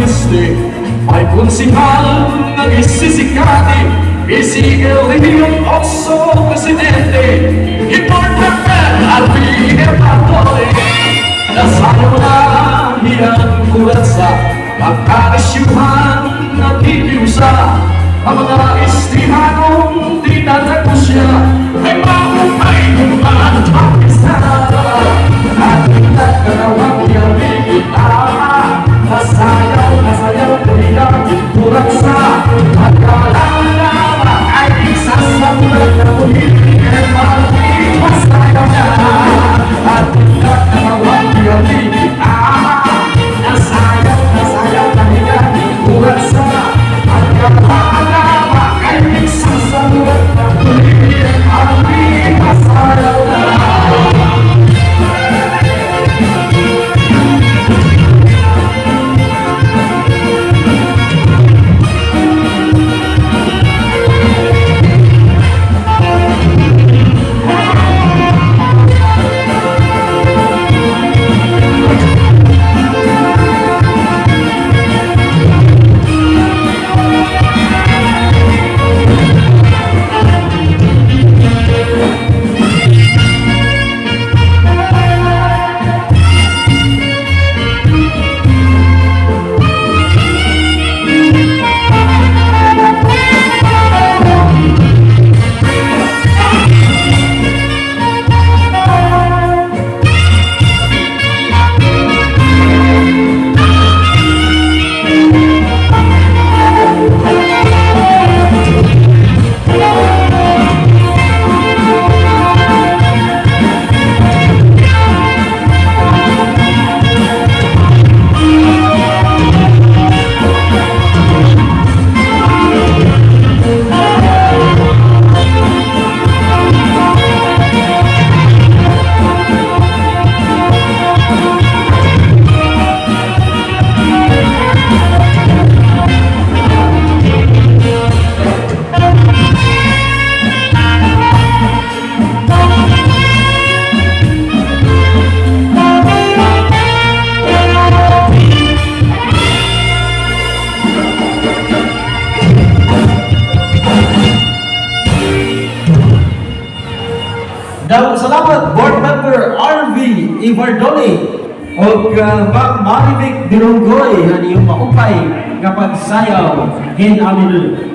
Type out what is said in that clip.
triste, may konsihal nagsisikati, isigil yung oso presidente, importante at pinipatuloy. Nasayo na hiyang kulansa, magkarisyuhan nagkikiusa, ang mga istrihanong tinatago siya, ay mahupay ng mga pakisa. At nagkalawang niyang bigita, nasayaw kanilang kulansa, at kalala ay isasamulat na ulit, at masayaw na. At nagkalawang niyang bigita, nasayaw kanilang kulansa, at kalala ay isasamulat na ulit, at masayaw na. Daw salamat Board Member RV Ivardoni o Ma'am Maribik Dirunggoy ang iyong maupay nga pagsayaw hin amin